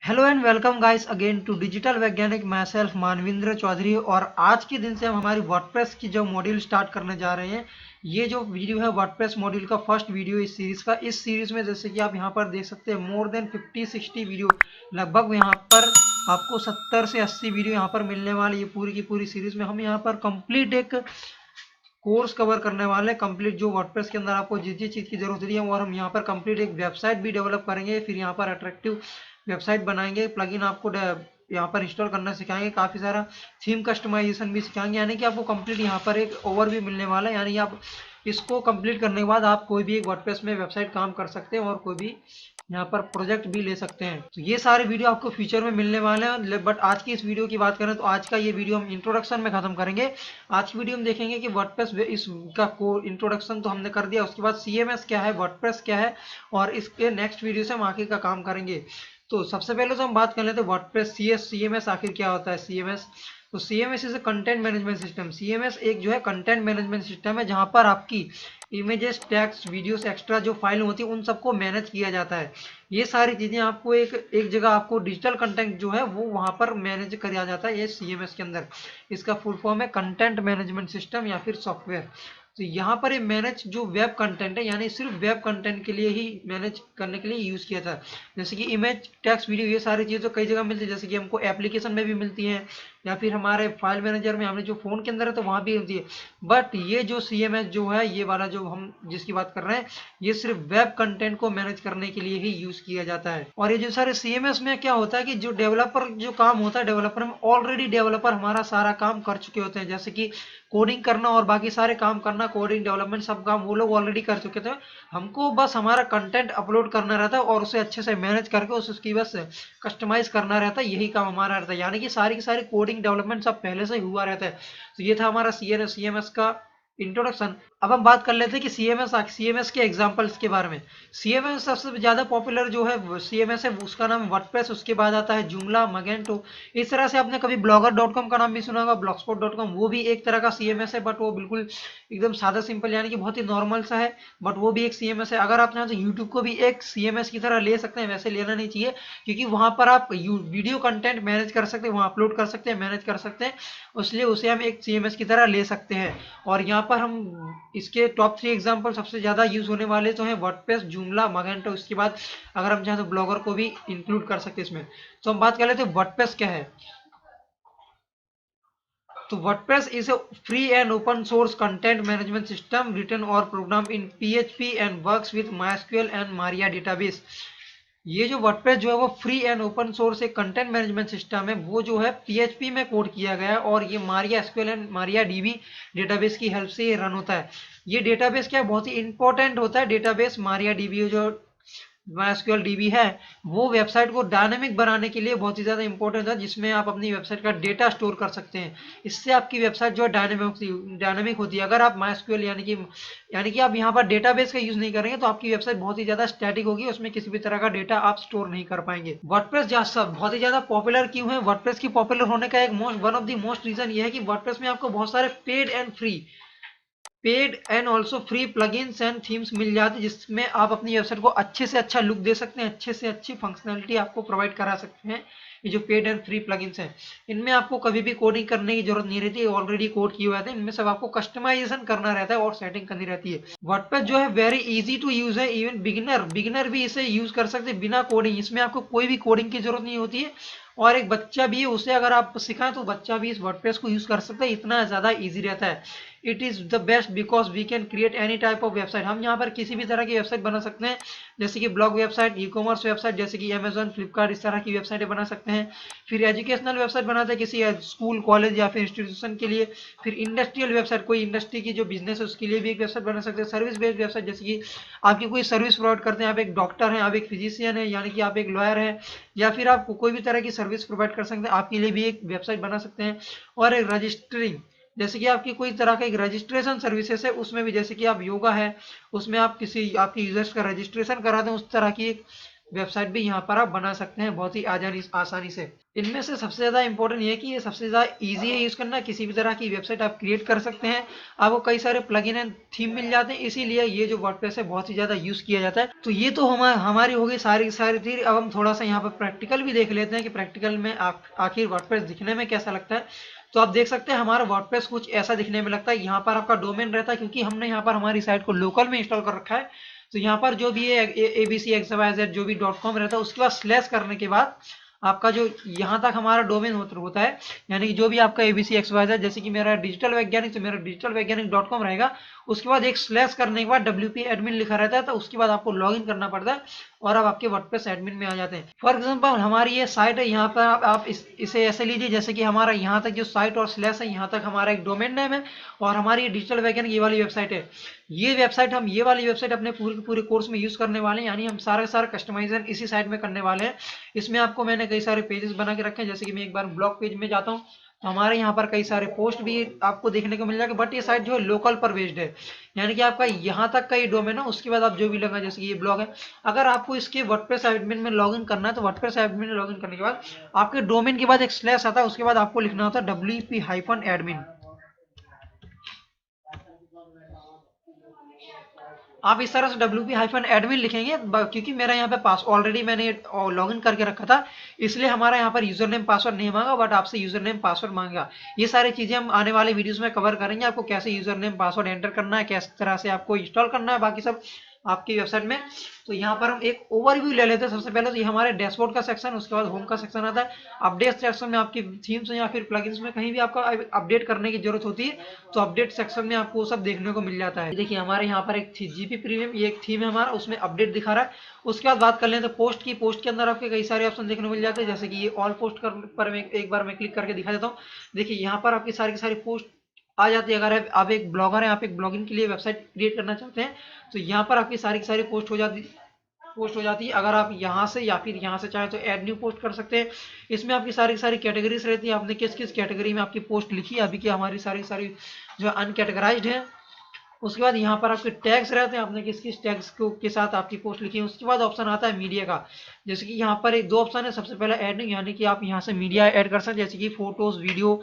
Hello and welcome guys again to digital वैज्ञानिक my self मानविंद्र Chaudhary. और आज के दिन से हम हमारी वर्डप्रेस की जो मॉड्यूल स्टार्ट करने जा रहे हैं। ये जो वीडियो है वर्डप्रेस मॉड्यूल का फर्स्ट वीडियो इस सीरीज का। इस सीरीज में जैसे कि आप यहाँ पर देख सकते हैं मोर देन 50-60 वीडियो, लगभग यहाँ पर आपको 70 से 80 वीडियो यहाँ पर मिलने वाली। ये पूरी की पूरी सीरीज में हम यहाँ पर कंप्लीट एक कोर्स कवर करने वाले हैं। कंप्लीट जो वर्डप्रेस के अंदर आपको जिस जिस चीज़ की जरूरत होती है, और हम यहाँ पर कंप्लीट एक वेबसाइट भी डेवलप करेंगे। फिर यहाँ पर अट्रैक्टिव वेबसाइट बनाएंगे, प्लगइन आपको यहाँ पर इंस्टॉल करना सिखाएंगे, काफ़ी सारा थीम कस्टमाइजेशन भी सिखाएंगे। यानी कि आपको कंप्लीट यहाँ पर एक ओवरव्यू मिलने वाला है। यानी आप इसको कंप्लीट करने के बाद आप कोई भी एक वर्डप्रेस में वेबसाइट काम कर सकते हैं और कोई भी यहाँ पर प्रोजेक्ट भी ले सकते हैं। तो ये सारे वीडियो आपको फ्यूचर में मिलने वाले हैं। बट आज की इस वीडियो की बात करें तो आज का ये वीडियो हम इंट्रोडक्शन में खत्म करेंगे। आज की वीडियो में देखेंगे कि वर्डप्रेस इसका को इंट्रोडक्शन तो हमने कर दिया, उसके बाद सीएमएस क्या है, वर्डप्रेस क्या है, और इसके नेक्स्ट वीडियो से हम आगे का काम करेंगे। तो सबसे पहले तो हम बात कर लेते हैं वर्डप्रेस सीएमएस आखिर क्या होता है। सीएमएस तो CMS is a content management system. CMS एक जो है कंटेंट मैनेजमेंट सिस्टम है, जहां पर आपकी इमेजेस, टेक्स्ट, वीडियोस, एक्स्ट्रा जो फाइल होती है उन सबको मैनेज किया जाता है। ये सारी चीजें आपको एक जगह आपको डिजिटल कंटेंट जो है वो वहां पर मैनेज किया जाता है ये सीएमएस के अंदर। इसका फुल फॉर्म है कंटेंट मैनेजमेंट सिस्टम या फिर सॉफ्टवेयर। तो यहाँ पर ये मैनेज जो वेब कंटेंट है, यानी सिर्फ वेब कंटेंट के लिए ही मैनेज करने के लिए यूज किया था। जैसे कि इमेज, टेक्स्ट, वीडियो, ये सारी चीजें तो कई जगह मिलती है। जैसे कि हमको एप्लीकेशन में भी मिलती है, या फिर हमारे फाइल मैनेजर में, हमने जो फोन के अंदर है तो वहां भी मिलती है। बट ये जो सीएमएस जो है, ये वाला जो हम जिसकी बात कर रहे हैं, ये सिर्फ वेब कंटेंट को मैनेज करने के लिए ही यूज किया जाता है। और ये जो सारे सीएमएस में क्या होता है कि जो डेवलपर जो काम होता है, डेवलपर में ऑलरेडी डेवलपर हमारा सारा काम कर चुके होते हैं। जैसे कि कोडिंग करना और बाकी सारे काम करना, कोडिंग, डेवलपमेंट, सब काम वो लोग ऑलरेडी कर चुके थे। हमको बस हमारा कंटेंट अपलोड करना रहता है और उसे अच्छे से मैनेज करके उसकी बस कस्टमाइज करना रहता है। यही काम हमारा रहता है। यानी कि सारी की सारी कोडिंग, डेवलपमेंट सब पहले से ही हुआ रहता है। तो ये था हमारा सीएमएस का इंट्रोडक्शन। अब हम बात कर लेते हैं कि सीएमएस के एग्जांपल्स के बारे में। सीएमएस सबसे ज्यादा पॉपुलर जो है सीएमएस है उसका नाम वर्डप्रेस, उसके बाद आता है जूमला, मगेंटो। इस तरह से आपने कभी blogger.com का नाम भी सुना होगा, blogspot.com, वो भी एक तरह का सीएमएस है। बट वो बिल्कुल एकदम सादा सिंपल, यानी कि बहुत ही नॉर्मल सा है। बट वो भी एक सीएमएस है। अगर आप चाहें तो यूट्यूब को भी एक सीएमएस की तरह ले सकते हैं, वैसे लेना नहीं चाहिए, क्योंकि वहां पर आप वीडियो कंटेंट मैनेज कर सकते हैं, वहां अपलोड कर सकते हैं, मैनेज कर सकते हैं, इसलिए उसे हम एक सीएमएस की तरह ले सकते हैं। और यहाँ पर हम इसके टॉप 3 एग्जांपल सबसे ज्यादा यूज होने वाले तो हैं वर्डप्रेस, जूमला, मगेंटो। इसके बाद अगर हम चाहें तो ब्लॉगर को भी इंक्लूड कर सकते हैं इसमें। तो हम बात कर लेते हैं वर्डप्रेस क्या है। तो WordPress is a free and open source content management system written or programmed in PHP and works with MySQL and Maria database। ये जो वर्डप्रेस जो है वो फ्री एंड ओपन सोर्स एक कंटेंट मैनेजमेंट सिस्टम है। वो जो है पीएचपी में कोड किया गया है, और ये Maria SQL and Maria dB database की हेल्प से ये रन होता है। ये डेटाबेस क्या है, बहुत ही इंपॉर्टेंट होता है डेटाबेस। मारिया डीबी जो MySQL DB है, वो वेबसाइट को डायनेमिक बनाने के लिए बहुत ही ज़्यादा इंपॉर्टेंट है, जिसमें आप अपनी वेबसाइट का डेटा स्टोर कर सकते हैं। इससे आपकी वेबसाइट जो है डायनेमिक होती है। अगर आप MySQL यानी कि आप यहाँ पर डेटाबेस का यूज नहीं करेंगे तो आपकी वेबसाइट बहुत ही ज़्यादा स्टैटिक होगी, उसमें किसी भी तरह का डेटा आप स्टोर नहीं कर पाएंगे। वर्डप्रेस बहुत ही ज़्यादा पॉपुलर क्यों है, वर्डप्रेस की पॉपुलर होने का एक one of the most reason ये है कि वर्डप्रेस में आपको बहुत सारे paid and also free plugins and themes मिल जाती है, जिसमें आप अपनी वेबसाइट को अच्छे से अच्छा लुक दे सकते हैं, अच्छे से अच्छी फंक्शनैलिटी आपको प्रोवाइड करा सकते हैं। ये जो पेड एंड फ्री प्लगइन्स हैं, इनमें आपको कभी भी कोडिंग करने की जरूरत नहीं रहती है, ऑलरेडी कोड किए हुए आते हैं। इनमें सब आपको कस्टमाइजेशन करना रहता है और सेटिंग करनी रहती है। वर्डप्रेस जो है वेरी इजी टू यूज है। इवन बिगिनर भी इसे यूज कर सकते हैं बिना कोडिंग। इसमें आपको कोई भी कोडिंग की जरूरत नहीं होती है, और एक बच्चा भी उसे अगर आप सिखाएं तो बच्चा भी इस वर्डप्रेस को यूज कर सकता है। इतना ज्यादा इजी रहता है। It is the best because we can create any type of website. हम यहाँ पर किसी भी तरह की वेबसाइट बना सकते हैं, जैसे कि blog website, e commerce website, जैसे कि अमेजन, फ्लिपकार्ट, इस तरह की वेबसाइटें बना सकते हैं। फिर एजुकेशनल वेबसाइट बनाते हैं किसी स्कूल, कॉलेज या फिर इंस्टीट्यूशन के लिए। फिर इंडस्ट्रियल वेबसाइट, कोई इंडस्ट्री की जो बिजनेस है उसके लिए भी एक वेबसाइट बना सकते हैं। सर्विस बेस्ड वेबसाइट, जैसे कि आपकी कोई सर्विस प्रोवाइड करते हैं, आप एक डॉक्टर हैं, आप एक फिजिशियन है, यानी कि आप एक लॉयर है, या फिर आप कोई भी तरह की सर्विस प्रोवाइड कर सकते हैं, आपके लिए भी एक वेबसाइट बना सकते हैं। और एक रजिस्टरिंग, जैसे कि आपकी कोई तरह का एक रजिस्ट्रेशन सर्विसेज है, उसमें भी जैसे कि आप योगा है, उसमें आप किसी आपके यूजर्स का रजिस्ट्रेशन कराते हैं, उस तरह की एक वेबसाइट भी यहाँ पर आप बना सकते हैं बहुत ही आसानी से। इनमें से सबसे ज़्यादा इंपॉर्टेंट ये है कि ये सबसे ज़्यादा ईजी है यूज़ करना। किसी भी तरह की वेबसाइट आप क्रिएट कर सकते हैं, आपको कई सारे प्लगइन एंड थीम मिल जाते हैं, इसीलिए ये जो वर्डप्रेस है बहुत ही ज़्यादा यूज़ किया जाता है। तो ये तो हमारी हो गई सारी सारी थी। अब हम थोड़ा सा यहाँ पर प्रैक्टिकल भी देख लेते हैं कि प्रैक्टिकल में आखिर वर्डप्रेस दिखने में कैसा लगता है। तो आप देख सकते हैं हमारा वर्डप्रेस कुछ ऐसा दिखने में लगता है। यहाँ पर आपका डोमेन रहता है, क्योंकि हमने यहाँ पर हमारी साइट को लोकल में इंस्टॉल कर रखा है। तो यहाँ पर जो भी है abcxyz जो भी .com रहता है, उसके बाद स्लैश करने के बाद आपका जो यहाँ तक हमारा डोमेन होता है, यानी कि जो भी आपका abcxyz, जैसे कि मेरा डिजिटल वैज्ञानिक, तो मेरा डिजिटल वैज्ञानिक .com रहेगा। उसके बाद एक स्लैश करने के बाद WP एडमिन लिखा रहता है, तो उसके बाद आपको लॉग इन करना पड़ता है और अब आपके वर्डप्रेस एडमिन में आ जाते हैं। फॉर एग्जांपल हमारी ये साइट है, यहाँ पर आप इसे ऐसे लीजिए जैसे कि हमारा यहाँ तक जो साइट और स्लैश है, यहाँ तक हमारा एक डोमेन नेम है और हमारी डिजिटल वैज्ञानिक ये वाली वेबसाइट है। ये वाली वेबसाइट अपने पूरे कोर्स में यूज करने वाले हैं, यानी हम सारा कस्टमाइजेशन इसी साइट में करने वाले हैं। इसमें आपको मैंने कई सारे पेजेस बना के रखे हैं, जैसे कि मैं एक बार ब्लॉग पेज में जाता हूँ तो हमारे यहाँ पर कई सारे पोस्ट भी आपको देखने को मिल जाएगा। बट ये साइट जो है लोकल पर बेस्ड है, यानी कि आपका यहाँ तक का ये डोमेन है, उसके बाद आप जो भी लगा, जैसे कि ये ब्लॉग है, अगर आपको इसके वर्डप्रेस एडमिन में लॉगिन करना है तो वर्डप्रेस एडमिन में लॉगिन करने के बाद आपके डोमेन के बाद एक स्लैश आता है, उसके बाद आपको लिखना होता है WP-admin। आप इस तरह से WP-admin लिखेंगे, क्योंकि मेरा यहाँ पे पास ऑलरेडी मैंने लॉगिन करके रखा था, इसलिए हमारा यहाँ पर यूजर नेम पासवर्ड नहीं मांगा, बट आपसे यूजर नेम पासवर्ड मांगा। ये सारी चीजें हम आने वाले वीडियोस में कवर करेंगे, आपको कैसे यूजर नेम पासवर्ड एंटर करना है, किस तरह से आपको इंस्टॉल करना है, बाकी सब आपकी वेबसाइट में। तो यहाँ पर हम एक ओवरव्यू ले लेते हैं। सबसे पहले तो ये हमारे डैशबोर्ड का सेक्शन, उसके बाद होम का सेक्शन आता है। अपडेट सेक्शन में आपकी थीम्स या फिर प्लगइन्स में कहीं भी आपका अपडेट करने की जरूरत होती है, तो अपडेट सेक्शन में आपको सब देखने को मिल जाता है। देखिए हमारे यहाँ पर एक GP प्रीमियम, ये एक थीम है हमारा, उसमें अपडेट दिखा रहा है। उसके बाद बात कर लेते हैं पोस्ट की। पोस्ट के अंदर आपके कई सारे ऑप्शन देखने को मिल जाते हैं, जैसे कि ये ऑल पोस्ट पर मैं एक बार मैं क्लिक करके दिखा देता हूँ। देखिए यहाँ पर आपकी सारी की सारी पोस्ट आ जाती है। अगर आप एक ब्लॉगर हैं, आप एक ब्लॉगिंग के लिए वेबसाइट क्रिएट करना चाहते हैं, तो यहाँ पर आपकी सारी की सारी पोस्ट हो जाती है। अगर आप यहाँ से या फिर यहाँ से चाहे तो ऐड न्यू पोस्ट कर सकते हैं। इसमें आपकी सारी की सारी कैटेगरीज रहती है, आपने किस किस कैटेगरी में आपकी पोस्ट लिखी है। अभी की हमारी सारी जो अनकैटेगराइज्ड है। उसके बाद यहाँ पर आपके टैग्स रहते हैं, आपने किस किस टैग्स के साथ आपकी पोस्ट लिखी है। उसके बाद ऑप्शन आता है मीडिया का, जैसे कि यहाँ पर एक दो ऑप्शन है। सबसे पहला ऐड, यानी कि आप यहाँ से मीडिया ऐड कर सकते हैं, जैसे कि फोटोज, वीडियो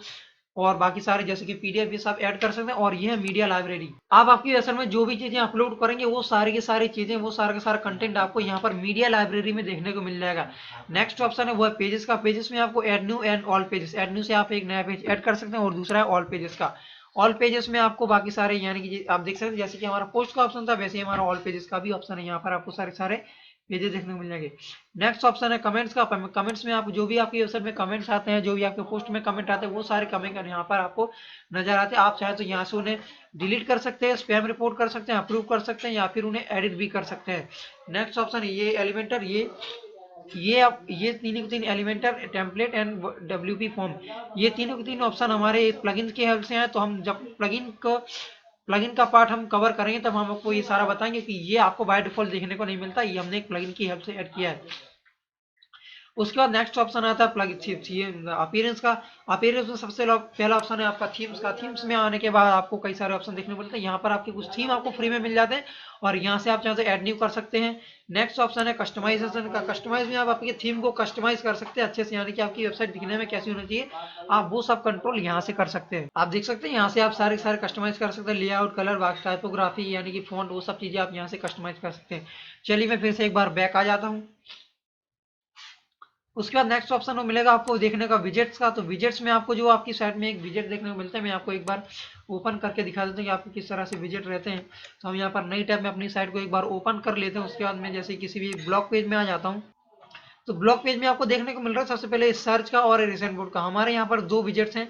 और बाकी सारे जैसे कि PDF ये सब ऐड कर सकते हैं। और ये है मीडिया लाइब्रेरी। आप आपकी वेबसाइट में जो भी चीजें अपलोड करेंगे, वो सारी की सारी चीजें, वो सारा का सारा कंटेंट आपको यहाँ पर मीडिया लाइब्रेरी में देखने को मिल जाएगा। नेक्स्ट ऑप्शन है वो है पेजेस का। पेजेस में आपको add new and all pages, add new से आप एक नया पेज ऐड कर सकते हैं और दूसरा है ऑल पेजेस का। ऑल पेजेस में आपको बाकी सारे, यानी कि आप देख सकते हैं जैसे कि हमारा पोस्ट का ऑप्शन था, वैसे ही हमारा ऑल पेजेस का भी ऑप्शन है। यहाँ पर आपको सारे पेजेस देखने को मिल जाएंगे। नेक्स्ट ऑप्शन है कमेंट्स का। कमेंट्स में आप जो भी आपकी वेबसाइट में कमेंट्स आते हैं, जो भी आपके पोस्ट में कमेंट आते हैं, वो सारे कमेंट यहाँ पर आपको नजर आते हैं। आप चाहे तो यहाँ से उन्हें डिलीट कर सकते हैं, स्पैम रिपोर्ट कर सकते हैं, अप्रूव कर सकते हैं, या फिर उन्हें एडिट भी कर सकते हैं। नेक्स्ट ऑप्शन ये एलिमेंटर, ये तीनों के तीन Elementor, template and WP form, ये तीनों के तीन ऑप्शन हमारे प्लगइन के हेल्प से हैं। तो हम जब प्लगइन का पार्ट हम कवर करेंगे तब हम आपको ये सारा बताएंगे कि ये आपको बाय डिफॉल्ट देखने को नहीं मिलता, ये हमने एक प्लगइन की हेल्प से ऐड किया है। उसके बाद नेक्स्ट ऑप्शन आता है अपीयरेंस का। अपीयरेंस में सबसे पहला ऑप्शन है आपका थीम्स का। थीम्स में आने के बाद आपको कई सारे ऑप्शन देखने को मिलते हैं। यहाँ पर आपके कुछ थीम आपको फ्री में मिल जाते हैं और यहाँ से आप चाहे तो ऐड न्यू कर सकते हैं। नेक्स्ट ऑप्शन है कस्टमाइजेशन का। कस्टमाइज में आप आपके थीम को कस्टमाइज कर सकते हैं अच्छे से, यानी कि आपकी वेबसाइट दिखने में कैसी होनी चाहिए, आप वो सब कंट्रोल यहाँ से कर सकते हैं। आप देख सकते हैं यहाँ से आप सारे कस्टमाइज कर सकते हैं, लेआउट, कलर बॉक्स, टाइपोग्राफी, यानी कि फॉन्ट, वो सब चीजें आप यहाँ से कस्टमाइज कर सकते हैं। चलिए मैं फिर से एक बार बैक आ जाता हूँ। उसके बाद नेक्स्ट ऑप्शन वो मिलेगा आपको देखने का विजेट्स का। तो विजेट्स में आपको जो आपकी साइट में एक विजेट देखने को मिलता है, मैं आपको एक बार ओपन करके दिखा देता हूँ कि आपको किस तरह से विजेट रहते हैं। तो हम यहाँ पर नई टैब में अपनी साइट को एक बार ओपन कर लेते हैं। उसके बाद मैं जैसे किसी भी ब्लॉग पेज में आ जाता हूँ, तो ब्लॉग पेज में आपको देखने को मिल रहा है सबसे पहले सर्च का और रिसेंट बोर्ड का। हमारे यहाँ पर 2 विजेट्स हैं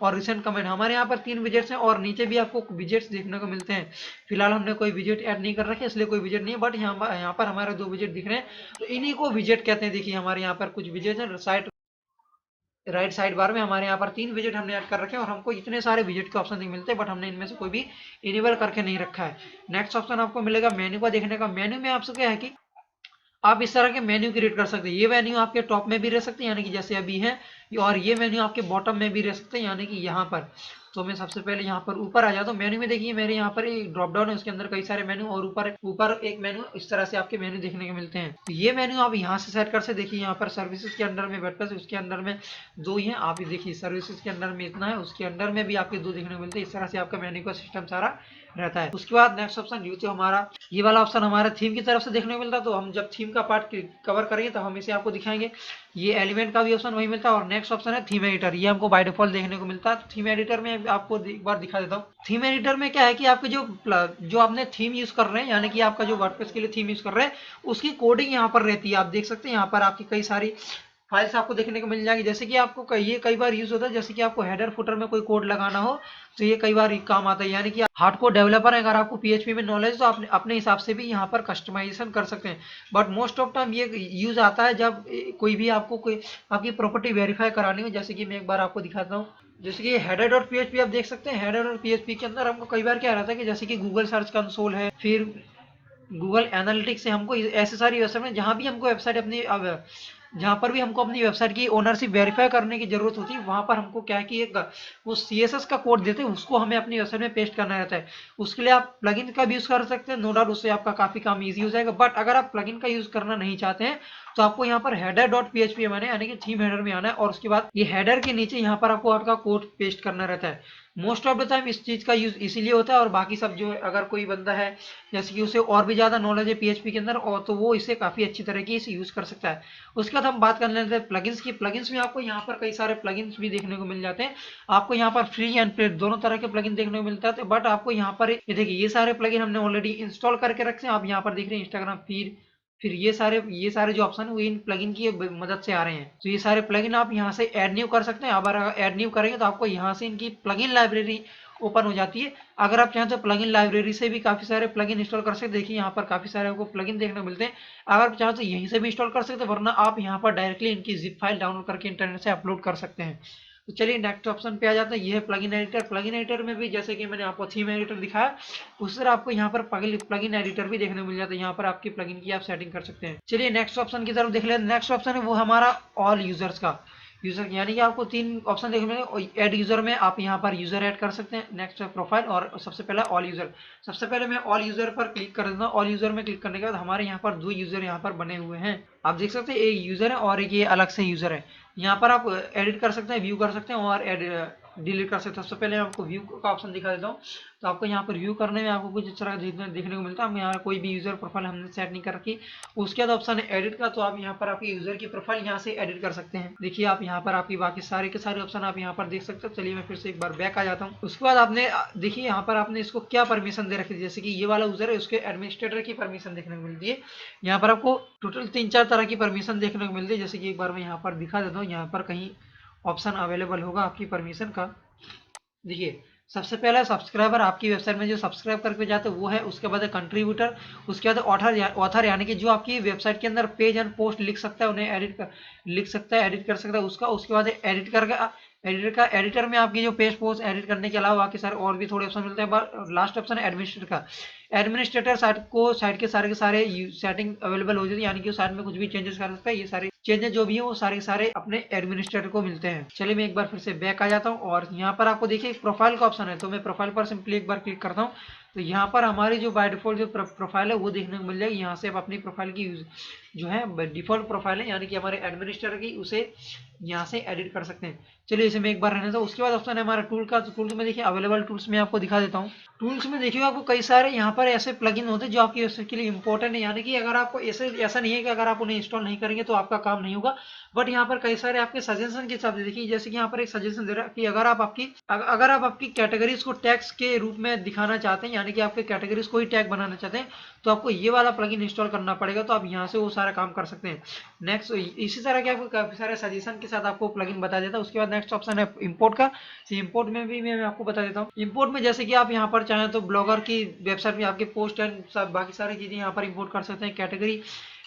और रिसेंट कमेंट, हमारे यहाँ पर 3 विजेट्स हैं और नीचे भी आपको विजेट्स देखने को मिलते हैं। फिलहाल हमने कोई विजेट ऐड नहीं कर रखे, इसलिए कोई विजेट नहीं है, बट यहाँ पर हमारे 2 विजेट दिख रहे हैं, तो इन्हीं को विजेट कहते हैं। देखिए हमारे यहाँ पर कुछ विजेट हैं। राइट साइड बार में हमारे यहाँ पर 3 विजेट हमने ऐड कर रखे हैं और हमको इतने सारे विजेट के ऑप्शन नहीं मिलते, बट हमने इनमें से कोई भी इनेबल करके नहीं रखा है। नेक्स्ट ऑप्शन आपको मिलेगा मेन्यू का देखने का। मेन्यू में आपसे क्या है कि आप इस तरह के मेन्यू क्रिएट कर सकते हैं। ये मेन्यू आपके टॉप में भी रह सकते हैं, यानी कि जैसे अभी है, और ये मेन्यू आपके बॉटम में भी रह सकते हैं, यानी कि यहाँ पर। तो मैं सबसे पहले यहाँ पर ऊपर आ जाता हूँ। मेन्यू में देखिए मेरे यहाँ पर एक ड्रॉप डाउन है, उसके अंदर कई सारे मेन्यू और ऊपर ऊपर एक मेन्यू, इस तरह से आपके मेन्यू देखने को मिलते हैं। तो ये मेन्यू आप यहाँ से सेट कर सकते, देखिए यहाँ पर सर्विसेज के अंडर में वर्डप्रेस, उसके अंदर में 2 ही हैं। आप ये देखिए सर्विसेज के अंदर में इतना है, उसके अंदर में भी आपके 2 देखने को मिलते हैं। इस तरह से आपका मेन्यू का सिस्टम सारा रहता है। उसके बाद नेक्स्ट ऑप्शन ये तो हमारा ये वाला ऑप्शन हमारा थीम की तरफ से देखने को मिलता है। तो हम जब थीम का पार्ट कवर करेंगे तो हम इसे आपको दिखाएंगे। ये एलिमेंट का भी ऑप्शन वही मिलता है। और नेक्स्ट ऑप्शन है थीम एडिटर, ये हमको बाय डिफॉल्ट देखने को मिलता है। थीम एडिटर में आपको एक बार दिखा देता हूँ। थीम एडिटर में क्या है कि आपके जो आपने थीम यूज कर रहे हैं, यानी कि आपका जो वर्डप्रेस के लिए थीम यूज कर रहे हैं, उसकी कोडिंग यहाँ पर रहती है। आप देख सकते हैं यहाँ पर आपकी कई सारी फाइल्स आपको देखने को मिल जाएगी। जैसे कि आपको ये कई बार यूज होता है, जैसे कि आपको हेडर फुटर में कोई कोड लगाना हो तो ये कई बार काम आता है। यानी कि हार्डकोर डेवलपर है, अगर आपको पीएचपी में नॉलेज तो आप अपने हिसाब से भी यहाँ पर कस्टमाइजेशन कर सकते हैं। बट मोस्ट ऑफ टाइम ये यूज आता है जब कोई भी आपको कोई आपकी प्रॉपर्टी वेरीफाई करानी हो। जैसे कि मैं एक बार आपको दिखाता हूँ, जैसे कि हेडर डॉट पीएचपी आप देख सकते हैं। हेडर डॉट पीएचपी के अंदर हमको कई बार क्या रहता है कि जैसे कि गूगल सर्च कंसोल है, फिर गूगल एनालिटिक्स से हमको ऐसे सारी वेबसाइट में जहाँ भी हमको वेबसाइट अपनी जहाँ पर भी हमको अपनी वेबसाइट की ओनरशिप वेरीफाई करने की जरूरत होती है, वहाँ पर हमको क्या है कि एक वो सीएसएस का कोड देते हैं, उसको हमें अपनी वेबसाइट में पेस्ट करना रहता है। उसके लिए आप प्लगइन का भी यूज कर सकते हैं, नो डाउट उससे आपका काफी काम इजी हो जाएगा। बट अगर आप प्लगइन का यूज करना नहीं चाहते हैं तो आपको यहाँ पर हेडर डॉट पीएचपी में यानी कि थीम हेडर में आना है, और उसके बाद ये हेडर के नीचे यहाँ पर आपको आपका कोड पेस्ट करना रहता है। मोस्ट ऑफ द टाइम इस चीज का यूज इसीलिए होता है। और बाकी सब जो अगर कोई बंदा है जैसे कि उसे और भी ज्यादा नॉलेज है पीएचपी के अंदर, और तो वो इसे काफी अच्छी तरीके से यूज कर सकता है। उसके बाद हम बात कर लेते हैं प्लगइन्स की। प्लगइन्स में आपको यहाँ पर कई सारे प्लगइन्स भी देखने को मिल जाते हैं। आपको यहाँ पर फ्री एंड पेड दोनों तरह के प्लगइन देखने को मिलता है। बट आपको यहाँ पर ये देखिए ये सारे प्लगइन हमने ऑलरेडी इंस्टॉल करके रखे हैं। आप यहाँ पर देख रहे हैं इंस्टाग्राम फीड, फिर ये सारे जो ऑप्शन है वो इन प्लगइन की मदद से आ रहे हैं। तो ये सारे प्लगइन आप यहाँ से ऐड न्यू कर सकते हैं। अगर ऐड न्यू करेंगे तो आपको यहाँ से इनकी प्लगइन लाइब्रेरी ओपन हो जाती है। अगर आप चाहें तो प्लगइन लाइब्रेरी से भी काफी सारे प्लगइन इंस्टॉल कर सकते हैं। देखिए यहाँ पर काफी सारे आपको प्लगइन देखने को मिलते हैं। अगर आप चाहें तो यहीं से भी इंस्टॉल कर सकते हैं, वरना आप यहाँ पर डायरेक्टली इनकी जिप फाइल डाउनलोड करके इंटरनेट से अपलोड कर सकते हैं। तो चलिए नेक्स्ट ऑप्शन पे आ जाते हैं, ये है प्लगइन एडिटर। प्लगइन एडिटर में भी जैसे कि मैंने आपको थीम एडिटर दिखाया, उस तरह आपको यहाँ पर प्लगइन एडिटर भी देखने को मिल जाता है। यहाँ पर आपकी प्लगइन की आप सेटिंग कर सकते हैं। चलिए नेक्स्ट ऑप्शन की तरफ देख लेते हैं। नेक्स्ट ऑप्शन है वो हमारा ऑल यूजर्स का। यूजर यानी कि आपको 3 ऑप्शन देखने मिलेंगे। ऐड यूजर में आप यहाँ पर यूजर ऐड कर सकते हैं, नेक्स्ट प्रोफाइल, और सबसे पहला ऑल यूजर। सबसे पहले मैं ऑल यूजर पर क्लिक कर देता हूँ। ऑल यूजर में क्लिक करने के बाद हमारे यहाँ पर 2 यूजर यहाँ पर बने हुए हैं। आप देख सकते हैं एक यूजर है और एक ये अलग से यूजर है। यहाँ पर आप एडिट कर सकते हैं, व्यू कर सकते हैं और डिलीट कर सकते हैं। सबसे पहले मैं आपको व्यू का ऑप्शन दिखा देता हूँ। तो आपको यहाँ पर व्यू करने में आपको कुछ इस तरह देखने को मिलता है। हम यहाँ कोई भी यूजर प्रोफाइल हमने सेट नहीं कर रखी। उसके बाद ऑप्शन है एडिट का, तो आप यहाँ पर आपकी यूजर की प्रोफाइल यहाँ से एडिट कर सकते हैं। देखिए आप यहाँ पर आपकी बाकी सारे के सारे ऑप्शन आप यहाँ पर देख सकते हो। चलिए मैं फिर से एक बार बैक आ जाता हूँ। उसके बाद आपने देखिए यहाँ पर आपने इसको क्या परमिशन दे रखी है। जैसे कि ये वाला यूजर है, उसके एडमिनिस्ट्रेटर की परमिशन देखने को मिलती है। यहाँ पर आपको टोटल 3-4 तरह की परमिशन देखने को मिलती है। जैसे कि एक बार मैं यहाँ पर दिखा देता हूँ, यहाँ पर कहीं ऑप्शन अवेलेबल होगा आपकी परमिशन का। देखिए सबसे पहला सब्सक्राइबर, आपकी वेबसाइट में जो सब्सक्राइब करके जाते हैं वो है। उसके बाद है कंट्रीब्यूटर, उसके बाद ऑथर यानी कि जो आपकी वेबसाइट के अंदर पेज एंड पोस्ट लिख सकता है, उन्हें लिख सकता है, एडिट कर सकता है उसका। उसके बाद एडिट करके एडिटर में आपकी जो पेज पोस्ट एडिट करने के अलावा बाकी सारे और भी थोड़े ऑप्शन मिलते हैं। लास्ट ऑप्शन है एडमिनिस्ट्रेटर का। एडमिनिस्ट्रेटर साइट के सारे सेटिंग अवेलेबल हो जाती है, यानी कि साइट में कुछ भी चेंजेस कर सकता है। ये सारे चेंजेस जो भी है वो सारे सारे अपने एडमिनिस्ट्रेटर को मिलते हैं। चलिए मैं एक बार फिर से बैक आ जाता हूँ और यहाँ पर आपको देखिए प्रोफाइल का ऑप्शन है। तो मैं प्रोफाइल पर सिंपली एक बार क्लिक करता हूँ। तो यहाँ पर हमारी जो बाय डिफॉल्ट जो प्रोफाइल है वो देखने को मिल जाएगी। यहाँ से आप अपनी प्रोफाइल की जो है डिफॉल्ट प्रोफाइल है यानी कि हमारे एडमिनिस्ट्रेटर की, उसे यहाँ से एडिट कर सकते हैं। चलिए इसे मैं एक बार रहने दो। उसके बाद ऑप्शन है हमारा टूल का। तो टूल्स में देखिए अवेलेबल टूल्स में आपको दिखा देता हूँ। टूल्स में देखिए आपको कई सारे यहाँ पर ऐसे प्लगइन होते हैं जो आपकी वेबसाइट के लिए इंपॉर्टेंट है। यानी कि अगर आपको ऐसा नहीं है कि अगर आप उन्हें इंस्टॉल नहीं करेंगे तो आपका काम नहीं होगा। बट यहाँ पर कई सारे आपके सजेशन के हिसाब से देखिए, जैसे कि यहाँ पर एक सजेशन दे रहा है कि अगर आप आपकी कैटेगरीज को टैग्स के रूप में दिखाना चाहते हैं, यानी कि आपके कैटेगरीज को ही टैग बनाना चाहते हैं, तो आपको ये वाला प्लगइन इंस्टॉल करना पड़ेगा। तो आप यहाँ से वो सारा काम कर सकते हैं। नेक्स्ट इसी तरह के आपको काफी सारे सजेशन के साथ आपको प्लगइन बता देता है। उसके बाद नेक्स्ट ऑप्शन है इंपोर्ट का। इंपोर्ट में भी मैं आपको बता देता हूँ। इंपोर्ट में जैसे कि आप यहाँ पर चाहें तो ब्लॉगर की वेबसाइट में आपके पोस्ट एंड बाकी सारी चीजें यहाँ पर इंपोर्ट कर सकते हैं। कैटेगरी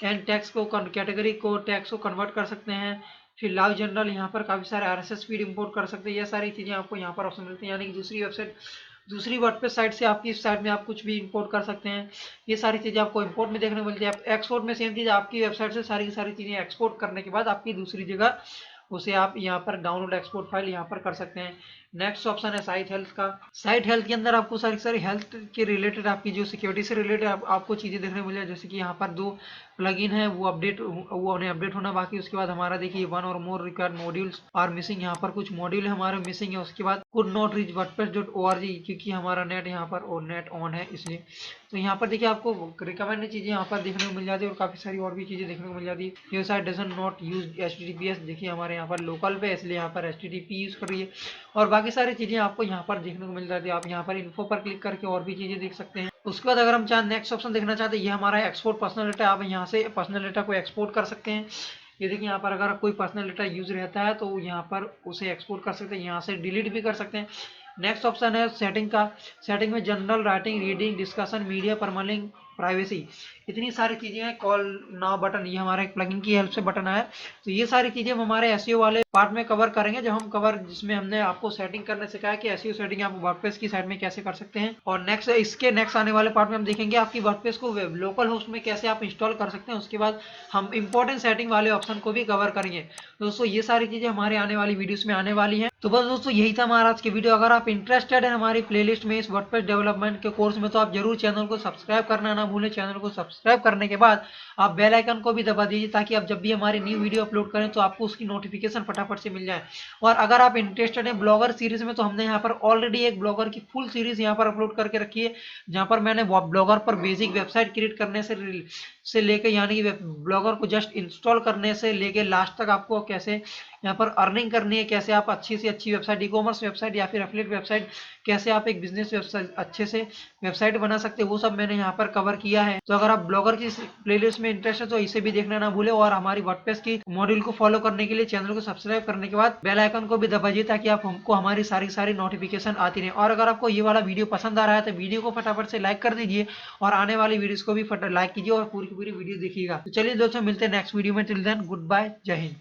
एंड टैग्स को टैग्स को कन्वर्ट कर सकते हैं। फिर लाइव जनरल यहाँ पर काफी सारे RSS फीड इंपोर्ट कर सकते हैं। ये सारी चीजें आपको यहाँ पर ऑप्शन मिलती हैं, यानी कि दूसरी वर्डप्रेस साइट से आपकी साइट में आप कुछ भी इंपोर्ट कर सकते हैं। ये सारी चीजें आपको इंपोर्ट में देखने को मिलती है। एक्सपोर्ट में सेम चीज, आपकी वेबसाइट से सारी की सारी चीजें एक्सपोर्ट करने के बाद आपकी दूसरी जगह उसे आप यहाँ पर डाउनलोड एक्सपोर्ट फाइल यहाँ पर कर सकते हैं। नेक्स्ट ऑप्शन है साइट हेल्थ का। साइट हेल्थ के अंदर आपको सारी सारी हेल्थ के रिलेटेड आपकी जो सिक्योरिटी से रिलेटेड आपको चीज़ें देखने को मिल जाए। जैसे कि यहाँ पर 2 प्लगइन है वो उन्हें अपडेट होना बाकी। उसके बाद हमारा देखिए 1 और more required modules are missing, यहाँ पर कुछ मॉड्यूल हमारे मिसिंग है। उसके बाद कुड नॉट रीच wordpress.org, क्योंकि हमारा नेट यहाँ पर और नेट ऑन है इसलिए। तो यहाँ पर देखिए आपको रिकमेंडेड चीज़ें यहाँ पर देखने को मिल जाती है और काफ़ी सारी और भी चीज़ें देखने को मिल जाती है। Your site doesn't not use HTTPS, देखिए हमारे यहाँ पर लोकल पे इसलिए यहाँ पर HTTP यूज़ कर रही है और बाकी सारी चीज़ें आपको यहाँ पर देखने को मिल जाती है। आप यहाँ पर इन्फो पर क्लिक करके और भी चीज़ें देख सकते हैं। उसके बाद अगर हम चाहें नेक्स्ट ऑप्शन देखना चाहते हैं, ये हमारा एक्सपोर्ट पर्सनल डेटा। आप यहाँ से पर्सनल डेटा को एक्सपोर्ट कर सकते हैं। ये देखिए यहाँ पर अगर कोई पर्सनल डेटा यूज रहता है तो यहाँ पर उसे एक्सपोर्ट कर सकते हैं, यहाँ से डिलीट भी कर सकते हैं। नेक्स्ट ऑप्शन है सेटिंग का। सेटिंग में general, writing, reading, discussion, media, permalink, privacy, इतनी सारी चीजें हैं। कॉल नाउ बटन, ये हमारे प्लगइन की हेल्प से बटन है। तो ये सारी चीजें हम हमारे एसईओ वाले पार्ट में कवर करेंगे, जब हम कवर जिसमें हमने आपको सेटिंग करने सिखाया कि एसईओ सेटिंग आप वर्डप्रेस की साइट में कैसे कर सकते हैं। और नेक्स्ट आने वाले पार्ट में हम देखेंगे आपकी वर्डप्रेस को लोकल होस्ट में कैसे आप इंस्टॉल कर सकते हैं। उसके बाद हम इंपॉर्टेंट सेटिंग वाले ऑप्शन को भी कवर करेंगे। दोस्तों ये सारी चीजें हमारे आने वाली वीडियोस में आने वाली हैं। तो बस दोस्तों यही था हमारा आज की वीडियो। अगर आप इंटरेस्टेड है हमारी प्लेलिस्ट में इस वर्डप्रेस डेवलपमेंट के कोर्स में तो आप जरूर चैनल को सब्सक्राइब करना ना भूलें। चैनल को सब्सक्राइब करने के बाद आप बेल आइकन को भी दबा दीजिए ताकि आप जब भी हमारी न्यू वीडियो अपलोड करें तो आपको उसकी नोटिफिकेशन फटाफट से मिल जाए। और अगर आप इंटरेस्टेड हैं ब्लॉगर सीरीज में तो हमने यहाँ पर ऑलरेडी एक ब्लॉगर की फुल सीरीज यहाँ पर अपलोड करके रखी है, जहाँ पर मैंने ब्लॉगर पर बेसिक वेबसाइट क्रिएट करने से लेके यानी कि ब्लॉगर को जस्ट इंस्टॉल करने से लेके लास्ट तक आपको कैसे यहाँ पर अर्निंग करनी है, कैसे आप अच्छी से अच्छी वेबसाइट, ई कॉमर्स वेबसाइट या फिर एफिलिएट वेबसाइट, कैसे आप एक बिजनेस वेबसाइट अच्छे से वेबसाइट बना सकते हैं, वो सब मैंने यहाँ पर कवर किया है। तो अगर आप ब्लॉगर की प्लेलिस्ट में इंटरेस्ट है तो इसे भी देखना ना भूले और हमारी वर्डप्रेस की मॉड्यूल को फॉलो करने के लिए चैनल को सब्सक्राइब करने के बाद बेल आइकन को भी दबाइए ताकि आप हमको हमारी सारी नोटिफिकेशन आती रहे। और अगर आपको ये वाला वीडियो पसंद आ रहा है तो वीडियो को फटाफट से लाइक कर दीजिए और आने वाली वीडियोस को भी लाइक कीजिए और पूरी की पूरी वीडियो देखिएगा। तो चलिए दोस्तों मिलते हैं नेक्स्ट वीडियो में। टिल देन गुड बाय, जय हिंद।